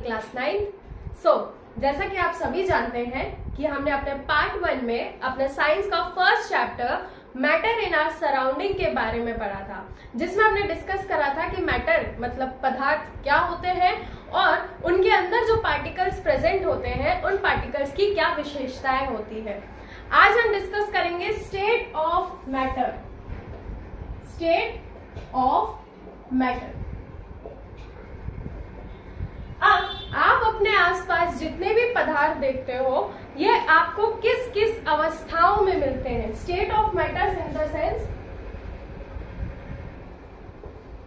Class 9। जैसा कि आप सभी जानते हैं कि हमने अपने पार्ट 1 में अपने साइंस का first chapter matter in our surrounding के बारे में पढ़ा था, जिसमें हमने डिस्कस करा था कि मैटर मतलब पदार्थ क्या होते हैं और उनके अंदर जो पार्टिकल्स प्रेजेंट होते हैं उन पार्टिकल्स की क्या विशेषताएं होती है। आज हम डिस्कस करेंगे state of matter. State of matter. अब आप अपने आसपास जितने भी पदार्थ देखते हो ये आपको किस किस अवस्थाओं में मिलते हैं। State of matters in the sense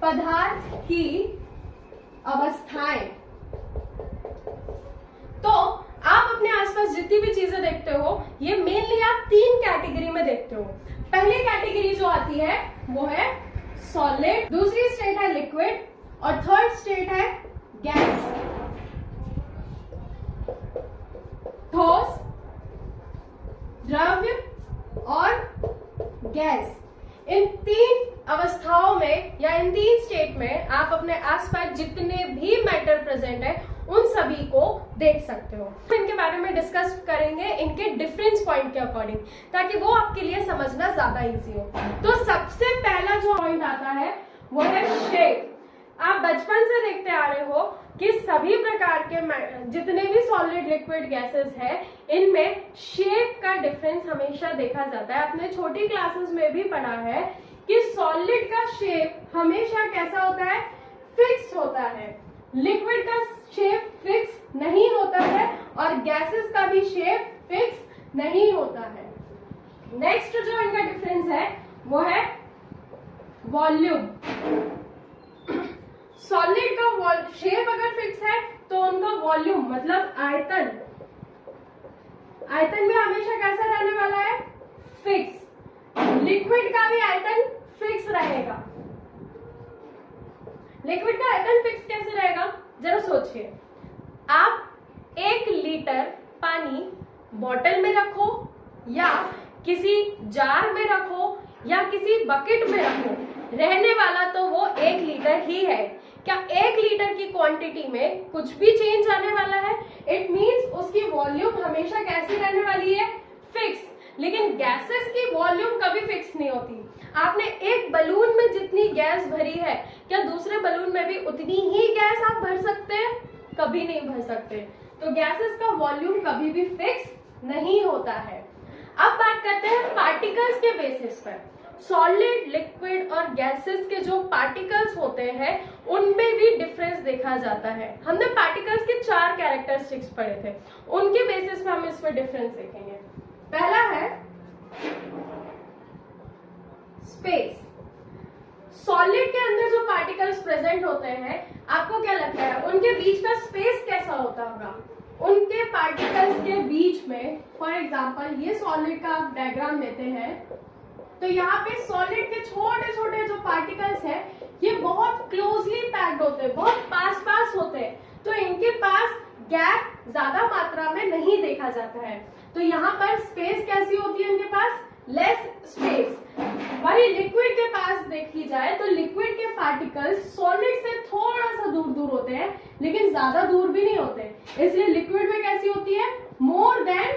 पदार्थ की अवस्थाएं। तो आप अपने आसपास जितनी भी चीजें देखते हो ये मेनली आप 3 कैटेगरी में देखते हो। पहली कैटेगरी जो आती है वो है सॉलिड, दूसरी स्टेट है लिक्विड और थर्ड स्टेट है गैस। ठोस, द्रव्य और गैस, इन 3 अवस्थाओं में या इन 3 स्टेट में आप अपने आसपास जितने भी मैटर प्रेजेंट है उन सभी को देख सकते हो। इनके बारे में डिस्कस करेंगे इनके डिफरेंस पॉइंट के अकॉर्डिंग, ताकि वो आपके लिए समझना ज्यादा इजी हो। तो सबसे पहला जो पॉइंट आता है वो है शेप। आप बचपन से देखते आ रहे हो कि सभी प्रकार के जितने भी सॉलिड, लिक्विड, गैसेस है इनमें शेप का डिफरेंस हमेशा देखा जाता है। आपने छोटी क्लासेस में भी पढ़ा है कि सॉलिड का शेप हमेशा कैसा होता है, फिक्स होता है। लिक्विड का शेप फिक्स नहीं होता है और गैसेस का भी शेप फिक्स नहीं होता है। नेक्स्ट जो इनका डिफरेंस है वो है वॉल्यूम। सॉलिड का शेप अगर फिक्स है तो उनका वॉल्यूम मतलब आयतन भी हमेशा कैसा रहने वाला है, फिक्स। लिक्विड का भी आयतन फिक्स रहेगा। लिक्विड का आयतन फिक्स कैसे रहेगा, जरा सोचिए। आप 1 लीटर पानी बॉटल में रखो या किसी जार में रखो या किसी बकेट में रखो, रहने वाला तो वो 1 लीटर ही है। क्या 1 लीटर की क्वांटिटी में कुछ भी चेंज आने वाला है? इट मींस उसकी वॉल्यूम हमेशा कैसी रहने वाली है, फिक्स। लेकिन गैसेस की वॉल्यूम कभी फिक्स नहीं होती। आपने एक बलून में जितनी गैस भरी है क्या दूसरे बलून में भी उतनी ही गैस आप भर सकते हैं? कभी नहीं भर सकते। तो गैसेस का वॉल्यूम कभी भी फिक्स नहीं होता है। अब बात करते हैं पार्टिकल्स के बेसिस पर। सॉलिड, लिक्विड और गैसेस के जो पार्टिकल्स होते हैं उनमें भी डिफरेंस देखा जाता है। हमने पार्टिकल्स के 4 कैरेक्टरिस्टिक्स पढ़े थे, उनके बेसिस पे हम इसमें डिफरेंस देखेंगे। पहला है स्पेस। सॉलिड के अंदर जो पार्टिकल्स प्रेजेंट होते हैं आपको क्या लगता है उनके बीच का स्पेस कैसा होता होगा? उनके पार्टिकल्स के बीच में, फॉर एग्जांपल ये सॉलिड का आप डायग्राम लेते हैं तो यहाँ पे सॉलिड के छोटे छोटे जो पार्टिकल्स है ये बहुत क्लोजली पैक्ड होते हैं, बहुत पास पास होते हैं, तो इनके पास गैप ज्यादा मात्रा में नहीं देखा जाता है। तो यहाँ पर स्पेस कैसी होती है, इनके पास लेस स्पेस। वही लिक्विड के पास देखी जाए तो लिक्विड के पार्टिकल्स सॉलिड से थोड़ा सा दूर दूर होते हैं लेकिन ज्यादा दूर भी नहीं होते, इसलिए लिक्विड में कैसी होती है, मोर देन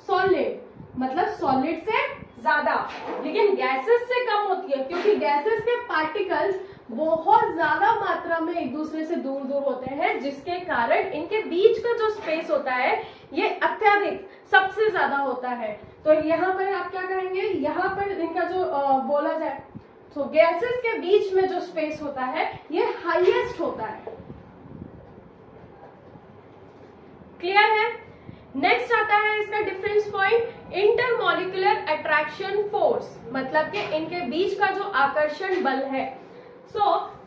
सॉलिड, मतलब सॉलिड से ज्यादा। लेकिन गैसेस से कम होती है क्योंकि गैसेस के पार्टिकल्स बहुत ज्यादा मात्रा में एक दूसरे से दूर दूर होते हैं, जिसके कारण इनके बीच का जो स्पेस होता है ये अत्यधिक सबसे ज्यादा होता है। तो यहाँ पर आप क्या करेंगे, यहाँ पर इनका जो बोला जाए तो गैसेस के बीच में जो स्पेस होता है ये हाईएस्ट होता है। क्लियर है? नेक्स्ट आता है इसका difference point intermolecular attraction force, मतलब कि इनके बीच का जो आकर्षण बल है।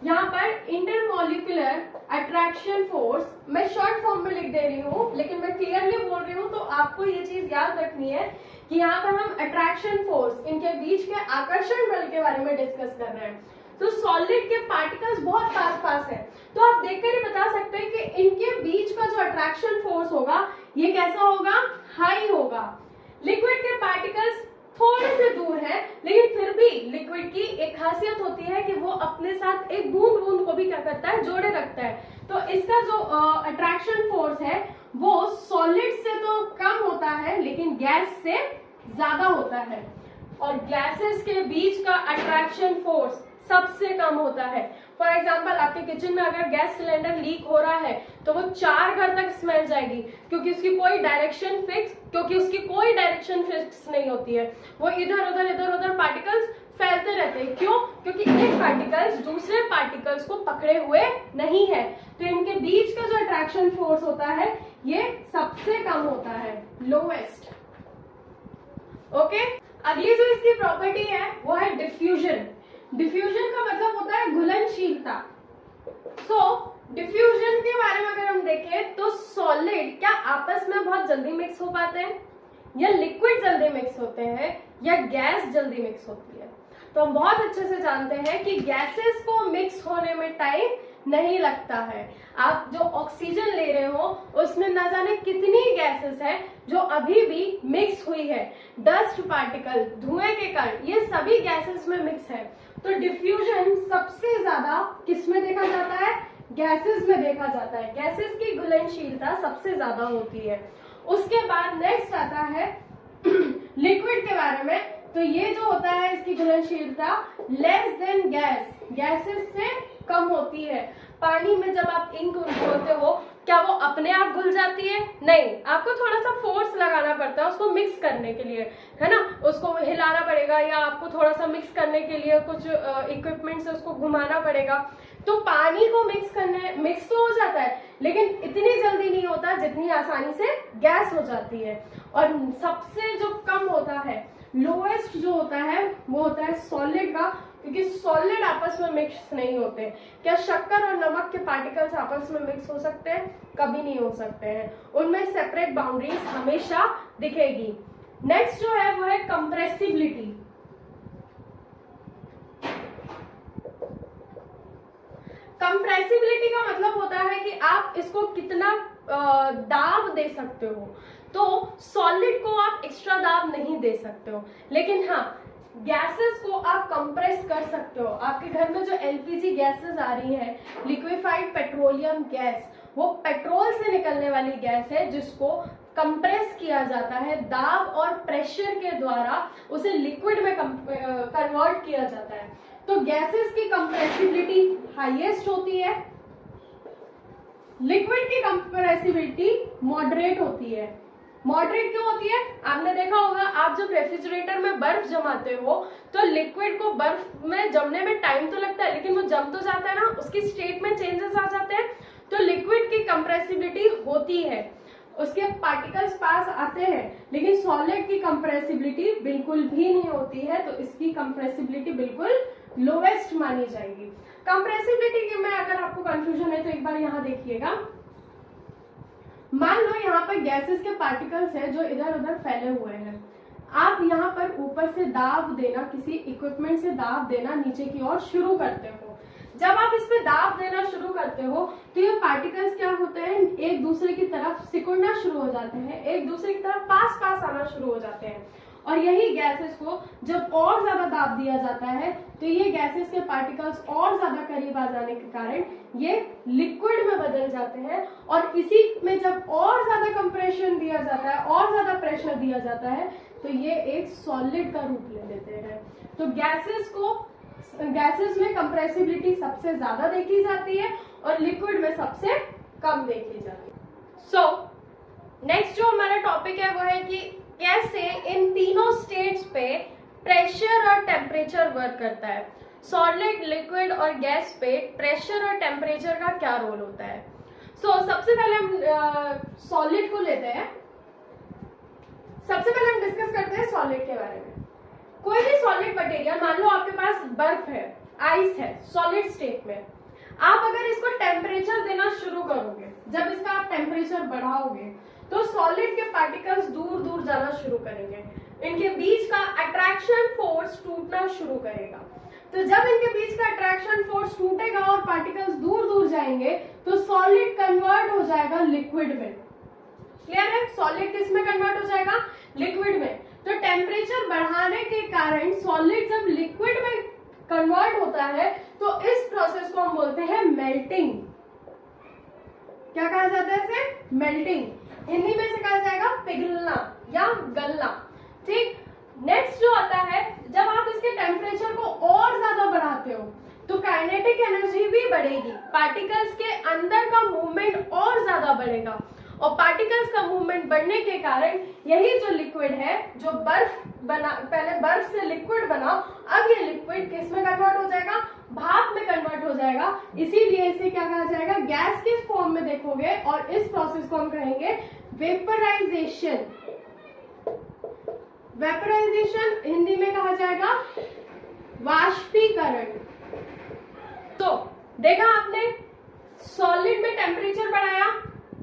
यहाँ पर इंटरमॉलिक्यूलर अट्रैक्शन फोर्स मैं शॉर्ट फॉर्म में लिख दे रही हूँ, लेकिन मैं क्लियरली बोल रही हूँ तो आपको ये चीज याद रखनी है कि यहाँ पर हम अट्रैक्शन फोर्स, इनके बीच के आकर्षण बल के बारे में डिस्कस कर रहे हैं। तो सॉलिड के पार्टिकल्स बहुत पास पास है तो आप देखकर ही बता सकते हैं कि इनके बीच का जो अट्रैक्शन फोर्स होगा ये कैसा होगा, हाई होगा। लिक्विड के पार्टिकल्स थोड़े से दूर है, लेकिन फिर भी लिक्विड की एक खासियत होती है कि वो अपने साथ एक बूंद बूंद को भी क्या करता है, जोड़े रखता है। तो इसका जो अट्रैक्शन फोर्स है वो सॉलिड से तो कम होता है लेकिन गैस से ज्यादा होता है, और गैसेस के बीच का अट्रैक्शन फोर्स सबसे कम होता है। फॉर एग्जाम्पल, आपके किचन में अगर गैस सिलेंडर लीक हो रहा है तो वो 4 घर तक स्मेल जाएगी, क्योंकि उसकी कोई डायरेक्शन फिक्स नहीं होती है। वो इधर उधर पार्टिकल्स फैलते रहते हैं। क्यों? क्योंकि एक पार्टिकल्स दूसरे पार्टिकल्स को पकड़े हुए नहीं है, तो इनके बीच का जो अट्रैक्शन फोर्स होता है ये सबसे कम होता है, लोएस्ट। ओके, अगली जो इसकी प्रॉपर्टी है वो है डिफ्यूजन। डिफ्यूजन का मतलब होता है घुलनशीलता। डिफ्यूजन के बारे में अगर हम देखें तो सॉलिड क्या आपस में बहुत जल्दी मिक्स हो पाते हैं, या लिक्विड जल्दी मिक्स होते हैं, या गैस जल्दी मिक्स होती है? तो हम बहुत अच्छे से जानते हैं कि गैसेस को मिक्स होने में टाइम नहीं लगता है। आप जो ऑक्सीजन ले रहे हो उसमें न जाने कितनी गैसेस है जो अभी भी मिक्स हुई है। डस्ट पार्टिकल, धुएं के कण, ये सभी गैसेस में मिक्स है। तो डिफ्यूजन सबसे ज्यादा किस में देखा जाता है? गैसेस में देखा जाता है। गैसेस की घुलनशीलता सबसे ज्यादा होती है। उसके बाद नेक्स्ट आता है लिक्विड के बारे में। तो ये जो होता है इसकी घुलनशीलता लेस देन गैस, गैसेस से कम होती है। पानी में जब आप इंक घोलते हो क्या वो अपने आप घुल जाती है? नहीं, आपको थोड़ा सा फोर्स लगाना पड़ता है उसको मिक्स करने के लिए, है ना। उसको हिलाना पड़ेगा, या आपको थोड़ा सा मिक्स करने के लिए कुछ इक्विपमेंट से उसको घुमाना पड़ेगा। तो पानी को मिक्स तो हो जाता है, लेकिन इतनी जल्दी नहीं होता जितनी आसानी से गैस हो जाती है। और सबसे जो कम होता है, लोएस्ट जो होता है वो होता है सॉलिड का, क्योंकि सॉलिड आपस में मिक्स नहीं होते। क्या शक्कर और नमक के पार्टिकल्स आपस में मिक्स हो सकते हैं? कभी नहीं हो सकते हैं, उनमें सेपरेट बाउंड्रीज हमेशा दिखेगी। नेक्स्ट जो है वो है कंप्रेसिबिलिटी। कंप्रेसिबिलिटी का मतलब होता है कि आप इसको कितना दाब दे सकते हो। तो सॉलिड को आप एक्स्ट्रा दाब नहीं दे सकते हो, लेकिन हाँ गैसेस को आप कंप्रेस कर सकते हो। आपके घर में जो एलपीजी गैसेस आ रही है, लिक्विफाइड पेट्रोलियम गैस, वो पेट्रोल से निकलने वाली गैस है जिसको कंप्रेस किया जाता है, दाब और प्रेशर के द्वारा उसे लिक्विड में कन्वर्ट किया जाता है। तो गैसेस की कंप्रेसिबिलिटी हाईएस्ट होती है, लिक्विड की कंप्रेसिबिलिटी मॉडरेट होती है। मॉडरेट क्यों होती है? आपने देखा होगा, आप जब रेफ्रिजरेटर में बर्फ जमाते हो तो लिक्विड को बर्फ में जमने में टाइम तो लगता है, लेकिन वो जम तो जाता है ना, उसकी स्टेट में चेंजेस आ जाते हैं। तो लिक्विड की कंप्रेसिबिलिटी होती है, उसके पार्टिकल्स पास आते हैं, लेकिन सॉलिड की कंप्रेसिबिलिटी बिल्कुल भी नहीं होती है। तो इसकी कंप्रेसिबिलिटी बिल्कुल लोएस्ट मानी जाएगी। कंप्रेसिबिलिटी में अगर आपको कंफ्यूजन है तो एक बार यहाँ देखिएगा। मान लो यहाँ पर गैसेस के पार्टिकल्स है जो इधर उधर फैले हुए हैं। आप यहाँ पर ऊपर से दाब देना, किसी इक्विपमेंट से दाब देना नीचे की ओर शुरू करते हो। जब आप इस पे दाब देना शुरू करते हो तो ये पार्टिकल्स क्या होते हैं, एक दूसरे की तरफ सिकुड़ना शुरू हो जाते हैं, एक दूसरे की तरफ पास पास आना शुरू हो जाते हैं। और यही गैसेस को जब और ज्यादा दाब दिया जाता है तो ये गैसेस के पार्टिकल्स और ज्यादा करीब आ जाने के कारण ये लिक्विड में बदल जाते हैं। और इसी में जब और ज्यादा कंप्रेशन दिया जाता है, और ज्यादा प्रेशर दिया जाता है, तो ये एक सॉलिड का रूप ले लेते हैं। तो गैसेस में कंप्रेसिबिलिटी सबसे ज्यादा देखी जाती है और लिक्विड में सबसे कम देखी जाती है। सो नेक्स्ट जो हमारा टॉपिक है वो है कि कैसे इन तीनों स्टेट्स पे प्रेशर और टेम्परेचर वर्क करता है। सॉलिड, लिक्विड और गैस पे प्रेशर और टेम्परेचर का क्या रोल होता है। सबसे पहले हम सॉलिड को लेते हैं। सबसे पहले हम डिस्कस करते हैं सॉलिड के बारे में। कोई भी सॉलिड मटेरियल, मान लो आपके पास बर्फ है, आइस है, सॉलिड स्टेट में, आप अगर इसको टेम्परेचर देना शुरू करोगे, जब इसका आप टेम्परेचर बढ़ाओगे तो सॉलिड के पार्टिकल्स दूर दूर जाना शुरू करेंगे, इनके बीच का अट्रैक्शन फोर्स टूटना शुरू करेगा। तो जब इनके बीच का अट्रैक्शन फोर्स टूटेगा और पार्टिकल्स दूर दूर जाएंगे तो सॉलिड कन्वर्ट हो जाएगा लिक्विड में। क्लियर है? सॉलिड किस में कन्वर्ट हो जाएगा? लिक्विड में। तो टेम्परेचर बढ़ाने के कारण सॉलिड जब लिक्विड में कन्वर्ट होता है तो इस प्रोसेस को हम बोलते हैं मेल्टिंग। क्या कहा जाता है इसे? मेल्टिंग। हिंदी में से कहा जाएगा पिघलना या गलना। ठीक। नेक्स्ट जो आता है, जब आप इसके टेम्परेचर को और ज्यादा बढ़ाते हो तो काइनेटिक एनर्जी भी बढ़ेगी, पार्टिकल्स के अंदर का मूवमेंट और ज्यादा बढ़ेगा, और पार्टिकल्स का मूवमेंट बढ़ने के कारण यही जो लिक्विड है, जो बर्फ बना, पहले बर्फ से लिक्विड बना, अब ये लिक्विड किस में कन्वर्ट हो जाएगा? भाप में कन्वर्ट हो जाएगा। इसीलिए इसे क्या कहा जाएगा? गैस के फॉर्म में देखोगे, और इस प्रोसेस को हम कहेंगे वेपराइजेशन। वेपराइजेशन हिंदी में कहा जाएगा वाष्पीकरण। तो देखा आपने, सॉलिड में टेम्परेचर बढ़ाया,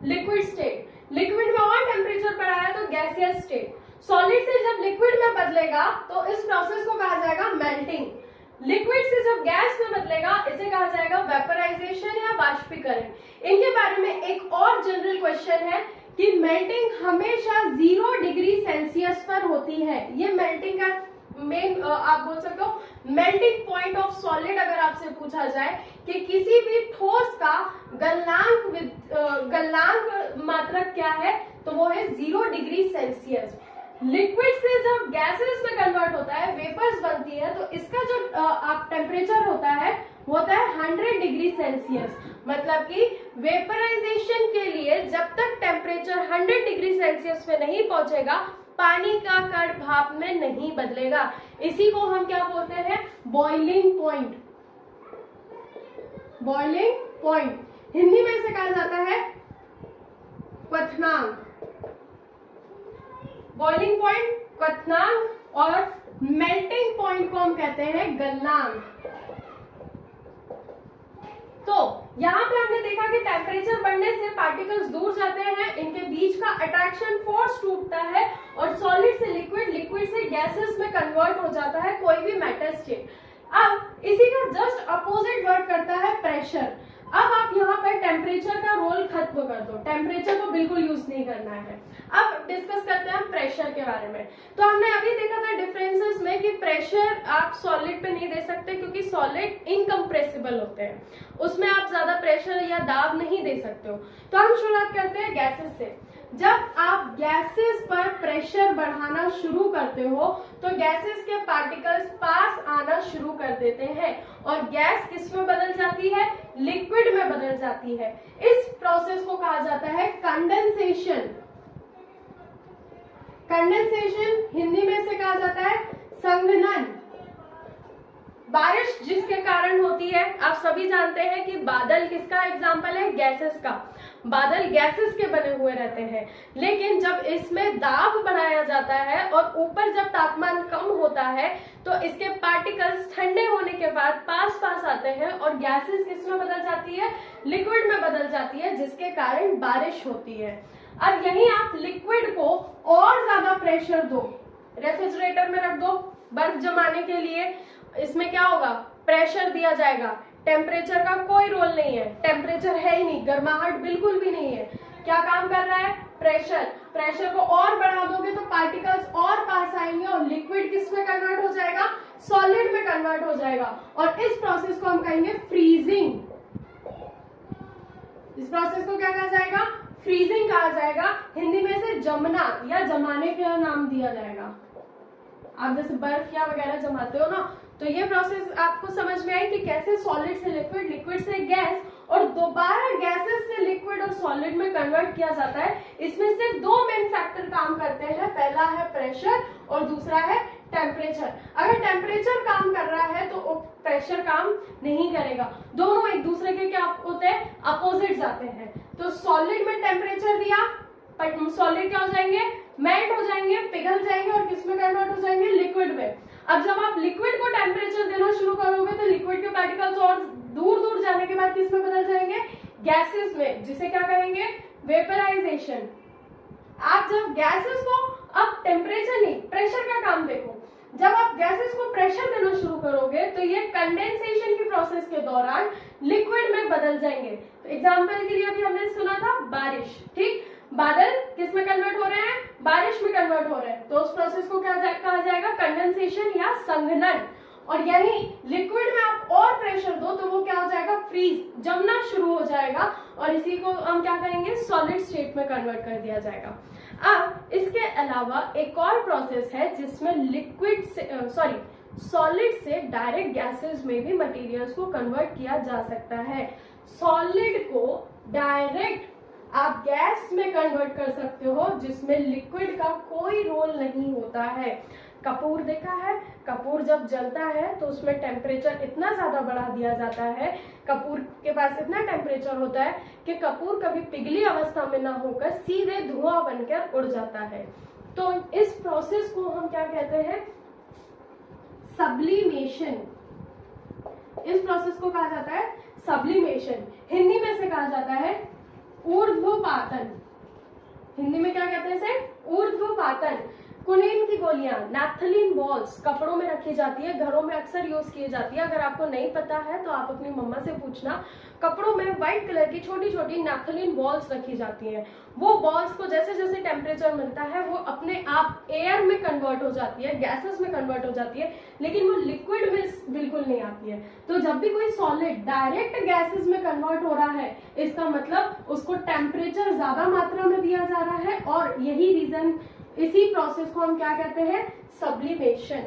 लिक्विड स्टेट, लिक्विड में और टेम्परेचर बढ़ाया तो गैसियस स्टेट, सॉलिड से जब लिक्विड में बदलेगा तो इस प्रोसेस को कहा जाएगा मेल्टिंग, लिक्विड से जब गैस में बदलेगा इसे कहा जाएगा वेपराइजेशन या वाष्पीकरण। इनके बारे में एक और जनरल क्वेश्चन है कि मेल्टिंग हमेशा 0 डिग्री सेल्सियस पर होती है। ये मेल्टिंग का मेन आप बोल सकते हो मेल्टिंग पॉइंट ऑफ सॉलिड। अगर आपसे पूछा जाए कि किसी भी ठोस का गलनांक मात्रक क्या है, तो वो है 0 डिग्री सेल्सियस। लिक्विड से जब गैसेस में कन्वर्ट होता है, वेपर्स बनती है, तो इसका जो आप टेम्परेचर होता है है 100 डिग्री सेल्सियस। मतलब कि वेपराइजेशन के लिए जब तक टेम्परेचर 100 डिग्री सेल्सियस पे नहीं पहुंचेगा, पानी का कण भाप में नहीं बदलेगा। इसी को हम क्या बोलते हैं? Boiling point. Boiling point Hindi में इसे कहा जाता है क्वथनांक। बॉइलिंग पॉइंट क्वथनांक, और मेल्टिंग पॉइंट को हम कहते हैं गलनांक। तो यहाँ पे हमने देखा कि टेम्परेचर बढ़ने से पार्टिकल्स दूर जाते हैं, इनके बीच का अट्रैक्शन फोर्स टूटता है और सॉलिड से लिक्विड, लिक्विड से गैसेस में कन्वर्ट हो जाता है कोई भी मैटर स्टेट। अब इसी का जस्ट अपोजिट वर्क करता है प्रेशर। अब आप यहाँ पर टेम्परेचर का रोल खत्म कर दो, टेम्परेचर को बिल्कुल यूज नहीं करना है। अब डिस्कस करते हैं हम प्रेशर के बारे में। तो हमने अभी देखा था डिफरेंसेस में कि प्रेशर आप सॉलिड पे नहीं दे सकते क्योंकि सॉलिड इनकम्प्रेसिबल होते हैं, उसमें आप ज्यादा प्रेशर या दाब नहीं दे सकते हो। तो हम शुरुआत करते हैं गैसेस से। जब आप गैसेस पर प्रेशर बढ़ाना शुरू करते हो तो गैसेस के पार्टिकल्स पास आना शुरू कर देते हैं और गैस किस में बदल जाती है? लिक्विड में बदल जाती है। इस प्रोसेस को कहा जाता है कंडेंसेशन। कंडेंसेशन हिंदी में से कहा जाता है संघनन। बारिश जिसके कारण होती है, आप सभी जानते हैं कि बादल किसका एग्जाम्पल है? गैसेस का। बादल गैसेस के बने हुए रहते हैं, लेकिन जब इसमें दाब बढ़ाया जाता है और ऊपर जब तापमान कम होता है तो इसके पार्टिकल्स ठंडे होने के बाद पास पास आते हैं और गैसेस किस में बदल जाती है? लिक्विड में बदल जाती है, जिसके कारण बारिश होती है। अब यही आप लिक्विड को और ज्यादा प्रेशर दो, रेफ्रिजरेटर में रख दो बर्फ जमाने के लिए, इसमें क्या होगा? प्रेशर दिया जाएगा। टेम्परेचर का कोई रोल नहीं है, टेम्परेचर है ही नहीं, गर्माहट बिल्कुल भी नहीं है। क्या काम कर रहा है? प्रेशर। प्रेशर को और बढ़ा दोगे तो पार्टिकल्स और पास आएंगे और लिक्विड किस में कन्वर्ट हो जाएगा? सॉलिड में कन्वर्ट हो जाएगा। और इस प्रोसेस को हम कहेंगे फ्रीजिंग। इस प्रोसेस को क्या कहा जाएगा? फ्रीजिंग कहा जाएगा। हिंदी में से जमना या जमाने का नाम दिया जाएगा। आप जैसे बर्फ या वगैरह जमाते हो ना, तो ये प्रोसेस आपको समझ में आई कि कैसे सॉलिड से लिक्विड, लिक्विड से गैस और दोबारा गैसेस से लिक्विड और सॉलिड में कन्वर्ट किया जाता है। इसमें सिर्फ दो मेन फैक्टर काम करते हैं, पहला है प्रेशर और दूसरा है टेम्परेचर। अगर टेम्परेचर काम कर रहा है तो प्रेशर काम नहीं करेगा, दोनों एक दूसरे के क्या होते हैं? अपोजिट जाते हैं। तो सॉलिड में टेम्परेचर दिया, सॉलिड क्या हो जाएंगे? मेल्ट हो जाएंगे, पिघल जाएंगे और किस में कन्वर्ट हो जाएंगे? लिक्विड में। अब जब आप लिक्विड को टेम्परेचर देना शुरू करोगे तो लिक्विड के पार्टिकल्स और दूर दूर जाने के बाद किस में बदल जाएंगे? गैसेस में, जिसे क्या कहेंगे? वेपराइजेशन। आप जब गैसेस को, अब टेम्परेचर नहीं प्रेशर का काम देखो, जब आप गैसेस को प्रेशर देना शुरू करोगे तो ये कंडेंसेशन की प्रोसेस के दौरान लिक्विड में बदल जाएंगे। तो एग्जांपल के लिए अभी हमने सुना था बारिश, ठीक? बादल किस में कन्वर्ट हो रहे हैं, बारिश में कन्वर्ट हो रहे हैं, तो उस प्रोसेस को क्या कहा जाएगा, कंडेंसेशन या संघनन। और यही लिक्विड में आप और प्रेशर दो तो वो क्या हो जाएगा, फ्रीज, जमना शुरू हो जाएगा, और इसी को हम क्या करेंगे, सॉलिड स्टेट में कन्वर्ट कर दिया जाएगा। अब इसके अलावा एक और प्रोसेस है जिसमें लिक्विड से सॉलिड से डायरेक्ट गैसेस में भी मटेरियल्स को कन्वर्ट किया जा सकता है। सॉलिड को डायरेक्ट आप गैस में कन्वर्ट कर सकते हो जिसमें लिक्विड का कोई रोल नहीं होता है। कपूर देखा है, कपूर जब जलता है तो उसमें टेम्परेचर इतना ज्यादा बढ़ा दिया जाता है, कपूर के पास इतना टेम्परेचर होता है कि कपूर कभी पिघली अवस्था में ना होकर सीधे धुआं बनकर उड़ जाता है। तो इस प्रोसेस को हम क्या कहते हैं, सब्लिमेशन। इस प्रोसेस को कहा जाता है सब्लिमेशन। हिंदी में से कहा जाता है ऊर्ध्वपातन। हिंदी में क्या कहते हैं इसे, ऊर्ध्वपातन। कुनीन की गोलियां, नैप्थलीन बॉल्स कपड़ों में रखी जाती है, घरों में अक्सर यूज की जाती है। अगर आपको नहीं पता है तो आप अपनी मम्मा से पूछना। कपड़ों में व्हाइट कलर की छोटी छोटी नैप्थलीन बॉल्स रखी जाती हैं। वो बॉल्स को जैसे जैसे टेम्परेचर मिलता है वो अपने आप एयर में कन्वर्ट हो जाती है, गैसेस में कन्वर्ट हो जाती है, लेकिन वो लिक्विड में बिल्कुल नहीं आती है। तो जब भी कोई सॉलिड डायरेक्ट गैसेस में कन्वर्ट हो रहा है, इसका मतलब उसको टेम्परेचर ज्यादा मात्रा में दिया जा रहा है, और यही रीजन, इसी प्रोसेस को हम क्या कहते हैं, सब्लिमेशन।